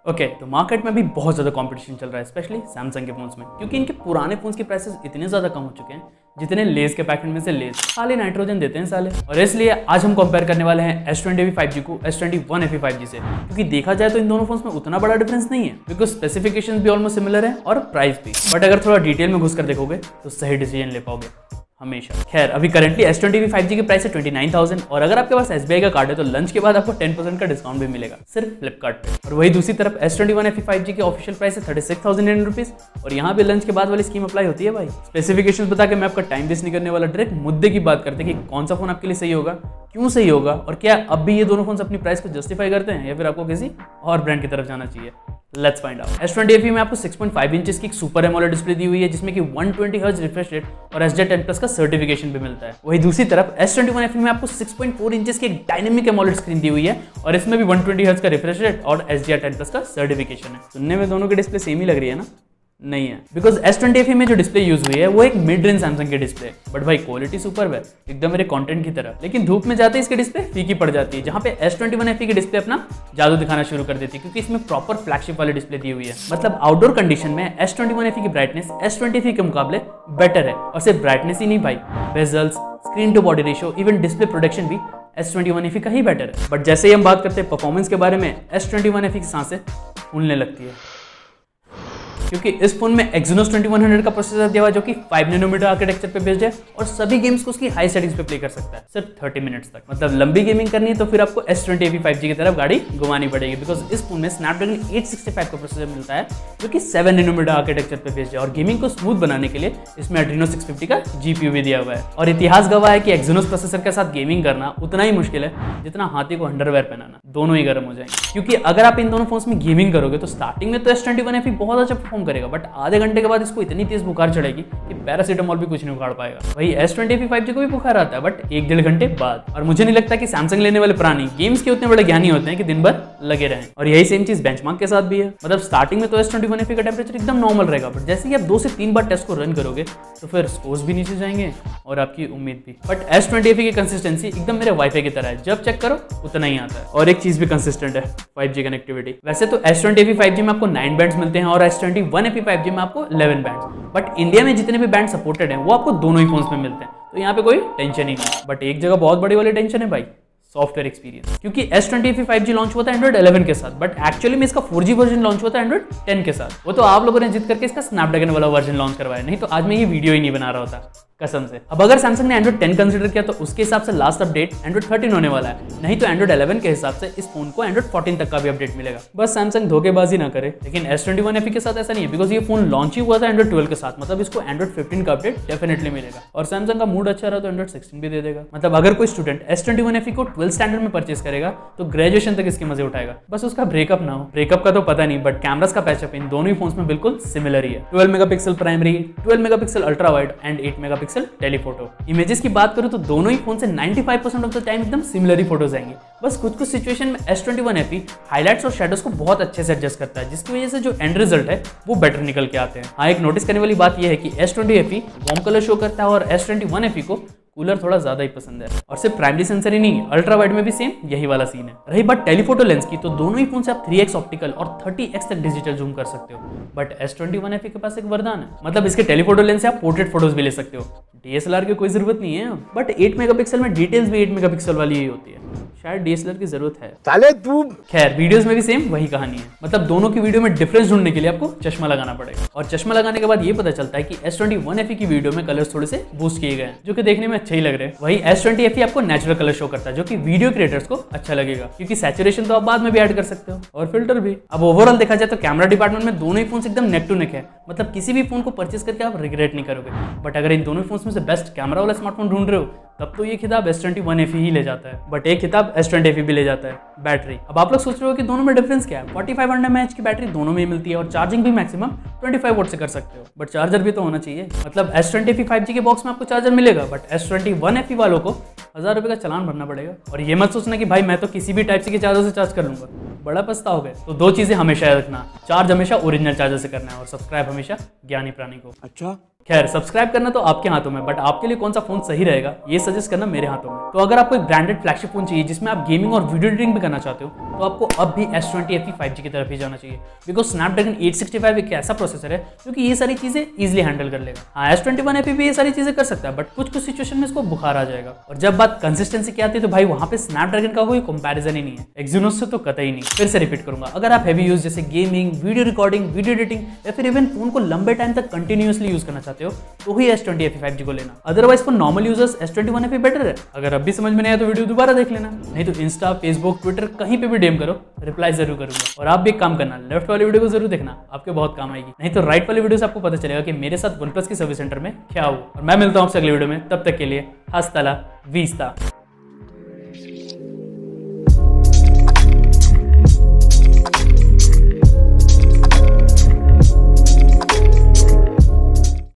Okay, तो market में भी बहुत ज़्यादा कंपटीशन चल रहा है, स्पेशली सैमसंग के फोन्स में, क्योंकि इनके पुराने फोन्स के प्राइसेस इतने ज़्यादा कम हो चुके हैं जितने लेस के पैकेट में से लेस खाली नाइट्रोजन देते हैं साले। और इसलिए आज हम कंपेयर करने वाले हैं S20 5G को S21 FE 5G से, क्योंकि देखा जाए तो इन दोनों फोन्स में उतना बड़ा डिफरेंस नहीं है, बिकॉज स्पेसिफिकेशंस भी ऑलमोस्ट सिमिलर है और प्राइस भी। बट अगर थोड़ा डिटेल में घुसकर देखोगे तो सही डिसीजन ले पाओगे हमेशा। खैर, अभी करंटली S20 5G की प्राइस है 29,000 और अगर आपके पास SBI का कार्ड है तो लंच के बाद आपको 10% का डिस्काउंट भी मिलेगा सिर्फ फ्लिपकार्ट पे। और वही दूसरी तरफ S21 FE 5G की ऑफिशियल प्राइस है 36,000 इंडियन रुपीज और यहाँ पे लंच के बाद वाली स्कीम अप्लाई होती है भाई। स्पेसिफिकेशंस बता के मैं आपका टाइम वेस्ट नहीं करने वाला, डायरेक्ट मुद्दे की बात करते हैं कि कौन सा फोन आपके लिए सही होगा, क्यों सही होगा और क्या अब भी ये दोनों फोन अपनी प्राइस को जस्टिफाई करते हैं या फिर आपको किसी और ब्रांड की तरफ जाना चाहिए। Let's find out. S20 FE में आपको 6.5 इंचेस की एक सुपर एमोलेड डिस्प्ले दी हुई है जिसमें कि 120 हर्ट्ज रिफ्रेश रेट और SJ10+ का सर्टिफिकेशन भी मिलता है। वही दूसरी तरफ S21 FE में आपको 6.4 इंचेस की एक डायनेमिक एमोलेड स्क्रीन दी हुई है और इसमें भी 120 हर्ट्ज का रिफ्रेश रेट और SJ10+ का सर्टिफिकेशन है। सुनने में दोनों की डिस्प्ले सेम ही लग रही है ना? नहीं है, बिकॉज S20 FE में जो डिस्प्ले यूज हुई है वो एक मिड रेंज सैमसंग की डिस्प्ले, बट भाई क्वालिटी सुपर है एकदम मेरे कंटेंट की तरह। लेकिन धूप में जाते ही इसकी डिस्प्ले फीकी पड़ जाती है, जहां पे S21 FE की डिस्प्ले अपना जादू दिखाना शुरू कर देती है, क्योंकि इसमें प्रॉपर फ्लैगशिप वाली डिस्प्ले दी हुई है। मतलब आउटडोर कंडीशन में S21 FE की ब्राइटनेस S20 FE के मुकाबले बेटर है। और सिर्फ ब्राइटनेस ही नहीं भाई, bezels, screen to body ratio, even display protection भी S21 FE का ही बेटर है। बट जैसे ही हम बात करते हैं परफॉर्मेंस के बारे में, S21 FE की सांसें फूलने लगती है, क्योंकि इस फोन में Exynos 2100 का प्रोसेसर दिया हुआ है जो कि 5 नैनोमीटर आर्किटेक्चर पे बेस्ड है और सभी गेम्स को उसकी हाई सेटिंग्स पे प्ले कर सकता है सिर्फ 30 मिनट्स तक। मतलब लंबी गेमिंग करनी है तो फिर आपको S20 FE 5G की तरफ गाड़ी घुमानी पड़ेगी, बिकॉज इस फोन में Snapdragon 865 का प्रोसेसर मिलता है जो कि 7 नैनोमीटर आर्किटेक्चर पे बेस्ड है और गेमिंग को स्मूथ बनाने के लिए इसमें Adreno 650 का GPU भी दिया हुआ है। और इतिहास गवाह है कि Exynos प्रोसेसर के साथ गेमिंग करना उतना ही मुश्किल है जितना हाथी को अंडरवेयर पहनाना, दोनों ही गर्म हो जाएंगे। क्योंकि अगर आप इन दोनों फोन्स में गेमिंग करोगे तो स्टार्टिंग में तो S21 FE बहुत अच्छा परफॉर्म करेगा, बट आधे घंटे के बाद इसको इतनी तेज बुखार चढ़ेगी कि पैरासीटामोल भी कुछ नहीं उखाड़ पाएगा। वही S20 FE 5G को भी बुखार आता है, बट 1-1.5 घंटे बाद। और मुझे नहीं लगता कि सैमसंग लेने वाले प्राणी गेम्स के उतने बड़े ज्ञानी होते हैं कि दिन भर लगे रहें। और यही सेम चीज बेंचमार्क के साथ भी है। मतलब स्टार्टिंग में तो S21 FE का टेम्परेचर एकदम नॉर्मल रहेगा, बट जैसे ही आप 2 से 3 बार टेस्ट को रन करोगे तो फिर स्कोर्स भी नीचे जाएंगे और आपकी उम्मीद भी। बट S20 FE की कंसिस्टेंसी एकदम मेरे वाईफाई की तरह है, जब चेक करो उतना ही आता है। और एक चीज भी कंसिस्टेंट है, 5G कनेक्टिविटी। वैसे तो S20 FE 5G में आपको 9 बैंड्स मिलते हैं और S21 FE 5G में आपको 11 बैंड्स, बट इंडिया में जितने भी बैंड सपोर्टेड हैं वो आपको दोनों ही फोन्स में मिलते हैं, तो यहाँ पे कोई टेंशन ही नहीं। बट एक जगह बहुत बड़ी वाली टेंशन है भाई, सॉफ्टवेयर एक्सपीरियंस। क्योंकि S20 FE 5G लॉन्च हुआ था Android 11 के साथ, बट एक्चुअली में इसका 4G वर्जन लॉन्च हुआ था Android 10 के साथ। वो तो आप लोगों ने जिद करके इसका स्नैपड्रैगन वाला वर्जन लॉन्च करवाया, नहीं तो आज मैं ये वीडियो ही नहीं बना रहा होता कसम से। अब अगर सैमसंग ने Android 10 कंसीडर किया तो उसके हिसाब से लास्ट अपडेट Android 13 होने वाला है, नहीं तो Android 11 के हिसाब से इस फोन को Android 14 तक का भी अपडेट मिलेगा। बस सैमसंग धोखेबाजी ना करे। लेकिन S21 FE के साथ ऐसा नहीं है, बिकॉज ये फोन लॉन्च ही हुआ था Android 12 के साथ, मतलब इसको Android 15 का अपडेट डेफिनेटली मिलेगा। और सैमसंग का मूड अच्छा रहा तो Android 16 भी दे देगा। मतलब अगर कोई स्टूडेंट S21 FE को 12 स्टैंडर्ड में परचेस करेगा तो ग्रेजुएशन तक इसके मजे उठाएगा, बस उसका ब्रेकअप ना हो। ब्रेकअप का तो पता नहीं, बट कैमरास का पैचअप इन दोनों ही फोन्स में बिल्कुल सिमिलर ही है। 12 megapixel primary, 12 megapixel ultra wide and 8 megapixel telephoto. Images की बात करूं तो दोनों ही फोन से 95% ऑफ द टाइम एकदम सिमिलर ही फोटोज आएंगे। बस कुछ सिचुएशन में S21 FE हाइलाइट्स और शेडोज को बहुत अच्छे से एडजस्ट करता है, जिसकी वजह से जो एंड रिजल्ट है वो बेटर निकल के आते हैं। हाँ, एक नोटिस करने वाली बात यह है कि S20 FE warm colour show करता है और S21 FE को कूलर थोड़ा ज्यादा ही पसंद है। और सिर्फ प्राइमरी सेंसर ही नहीं, अल्ट्रा वाइड में भी सेम यही वाला सीन है। रही बात टेलीफोटो लेंस की, तो दोनों ही फोन से आप 3x ऑप्टिकल और 30x तक डिजिटल जूम कर सकते हो। बट S21 FE के पास एक वरदान है, मतलब इसके टेलीफोटो लेंस से आप पोर्ट्रेट फोटोज भी ले सकते हो। DSLR की कोई जरूरत नहीं है, बट 8 मेगापिक्सल में डिटेल्स भी 8 मेगापिक्सल वाली ही होती है। शायद DSLR की जरूरत है साले तू। खैर, वीडियोस में भी सेम वही कहानी है। मतलब दोनों की वीडियो में डिफरेंस ढूंढने के लिए आपको चश्मा लगाना पड़ेगा, और चश्मा लगाने के बाद ये पता चलता है कि S21 FE की वीडियो में कलर्स थोड़े से बूस्ट किए गए हैं, जो कि देखने में अच्छे ही लग रहे हैं। वही S20 FE आपको नेचुरल कलर शो करता है, जो कि वीडियो क्रिएटर्स को अच्छा लगेगा, क्योंकि सैचुरेशन तो आप बाद में भी ऐड कर सकते हो और फिल्टर भी। अब ओवरऑल देखा जाए तो कैमरा डिपार्टमेंट में दोनों ही फोन एकदम नेक टू नेक है। मतलब किसी भी फोन को परचेस करके आप रिग्रेट नहीं करोगे। बट अगर इन दोनों फोन में से बेस्ट कैमरा वाला स्मार्टफोन ढूंढ रहे हो तब तो ये खिताब S21 FE ही ले जाता है, बट एक खिताब S20 FE भी ले जाता है, बैटरी। अब आप लोग सोच रहे हो कि दोनों में डिफरेंस क्या है। 4500 mAh की बैटरी दोनों में ही मिलती है और चार्जिंग भी मैक्सिमम 25 वोट से कर सकते हो, बट चार्जर भी तो होना चाहिए। मतलब S20 FE 5G के बॉक्स में आपको चार्जर मिलेगा, बट S21 FE वालों को 1000 रुपये का चालान भरना पड़ेगा। और ये मत सोचना कि भाई मैं तो किसी भी टाइप से चार्जर से चार्ज कर लूंगा, बड़ा पछताओगे। तो 2 चीजें हमेशा याद रखना, चार्ज हमेशा ओरिजिनल चार्जर से करना है और सब्सक्राइब हमेशा ज्ञानी प्राणी को। अच्छा। खैर सब्सक्राइब करना तो आपके हाथों में, बट आपके लिए कौन सा फोन सही रहेगा ये सजेस्ट करना मेरे हाथों में। तो अगर आपको एक ब्रांडेड फ्लैगशिप फोन चाहिए जिसमें आप गेमिंग और वीडियो एडिटिंग भी करना चाहते हो, तो आपको अब भी S20 FE 5G की तरफ ही जाना चाहिए, बिकॉज स्नैपड्रैगन 865 एक ऐसा प्रोसेसर है जो कि ये सारी चीजें इजिली हैंडल कर लेगा। हाँ, S21 FE भी ये सारी चीजें कर सकता है, बट कुछ कुछ सिचुएशन में इसको बुखार आ जाएगा। और जब बात कंसिस्टेंसी की आती है तो भाई वहां पे स्नैपड्रैगन का कोई कंपैरिजन ही नहीं है, एक्सिनोस से तो कतई नहीं। फिर से रिपीट करूंगा, अगर आप हैवी यूज जैसे gaming, video recording, video editing या फिर इवन फोन को लंबे टाइम तक कंटिन्यूअसली यूज करना चाहते हो तो ही S20 FE 5G को लेना। Otherwise for normal users S21 FE better है। अगर अब भी समझ में नहीं आया तो वीडियो दोबारा देख लेना, नहीं तो इंस्टा, फेसबुक, ट्विटर कहीं पे भी डीएम करो, रिप्लाई जरूर करूंगा। और आप भी एक काम करना, लेफ्ट वाली वीडियो को जरूर देखना, आपके बहुत काम आएगी। नहीं तो राइट वाली वीडियो से आपको पता चलेगा कि मेरे साथ OnePlus की सर्विस सेंटर में क्या हुआ। और मैं मिलता हूं आपसे अगली वीडियो में, तब तक के लिए हस्ता ला वीस्ता।